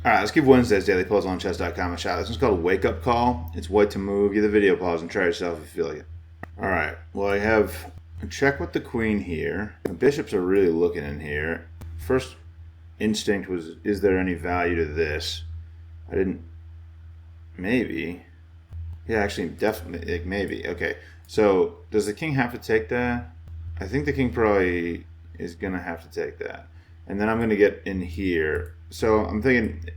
Alright, let's give Wednesday's Daily Puzzle on chess.com a shot. This one's called Wake Up Call. It's white to move. Give the video pause and try yourself if you feel like it. Alright, well I have a check with the queen here. The bishops are really looking in here. First instinct was, is there any value to this? I didn't... Maybe. Yeah, actually, definitely, maybe. Okay, so does the king have to take that? I think the king probably is going to have to take that. And then I'm going to get in here. So I'm thinking,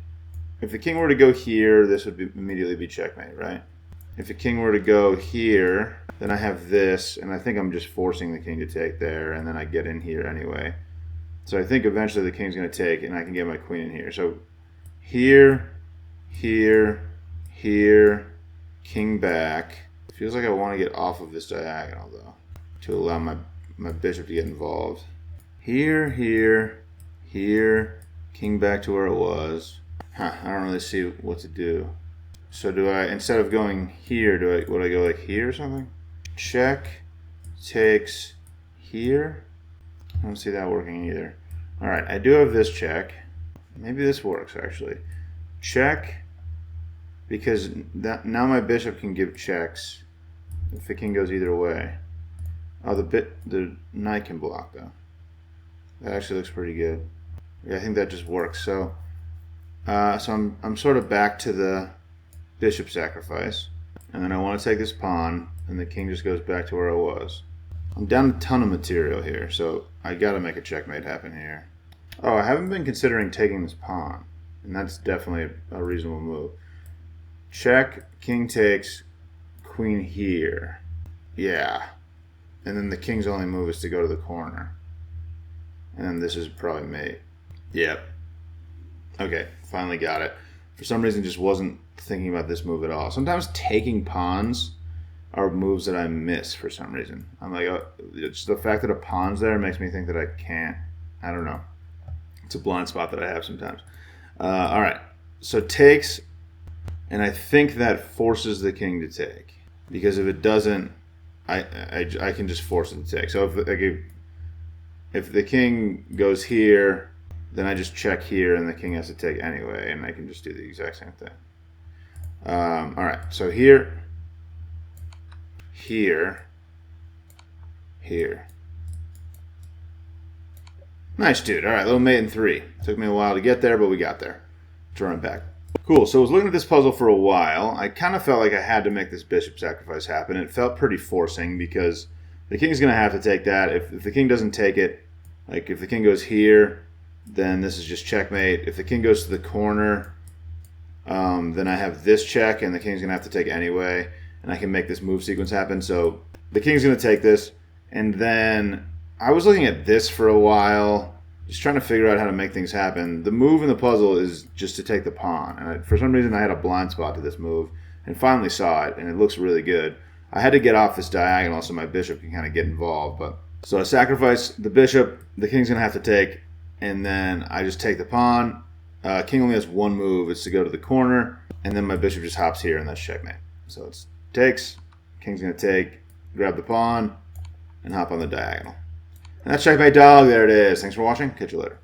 if the king were to go here, this would immediately be checkmate, right? If the king were to go here, then I have this, and I think I'm just forcing the king to take there, and then I get in here anyway. So I think eventually the king's going to take, and I can get my queen in here. So here, here, here, king back. Feels like I want to get off of this diagonal, though, to allow my bishop to get involved. Here, here, here, king back to where it was. I don't really see what to do. So do I, instead of going here, would I go like here or something? Check, takes, here. I don't see that working either. All right, I do have this check. Maybe this works actually. Check, because now my bishop can give checks if the king goes either way. Oh, the knight can block though. That actually looks pretty good. Yeah, I think that just works. So I'm sort of back to the bishop sacrifice, and then I want to take this pawn, and the king just goes back to where it was. I'm down a ton of material here, so I got to make a checkmate happen here. Oh, I haven't been considering taking this pawn, and that's definitely a reasonable move. Check, king takes, queen here. Yeah, and then the king's only move is to go to the corner. And then this is probably mate. Yep. Okay, finally got it. For some reason, just wasn't thinking about this move at all. Sometimes taking pawns are moves that I miss for some reason. I'm like, oh, it's the fact that a pawn's there makes me think that I can't. I don't know. It's a blind spot that I have sometimes. All right, so takes, and I think that forces the king to take. Because if it doesn't, I can just force it to take. So if the king goes here, then I just check here, and the king has to take anyway, and I can just do the exact same thing. All right, so here, here, here. Nice, dude. All right, little mate in 3. Took me a while to get there, but we got there. Let's run it back. Cool, so I was looking at this puzzle for a while. I kind of felt like I had to make this bishop sacrifice happen. It felt pretty forcing because the king's going to have to take that. If the king doesn't take it, like if the king goes here, then this is just checkmate. If the king goes to the corner, then I have this check, and the king's going to have to take anyway, and I can make this move sequence happen. So the king's going to take this, and then I was looking at this for a while, just trying to figure out how to make things happen. The move in the puzzle is just to take the pawn, and for some reason I had a blind spot to this move, and finally saw it, and it looks really good. I had to get off this diagonal so my bishop can kind of get involved. So I sacrifice the bishop, the king's going to have to take, and then I just take the pawn. King only has one move, it's to go to the corner, and then my bishop just hops here, and that's checkmate. So it's takes, king's going to take, grab the pawn, and hop on the diagonal. And that's checkmate, dog. There it is. Thanks for watching. Catch you later.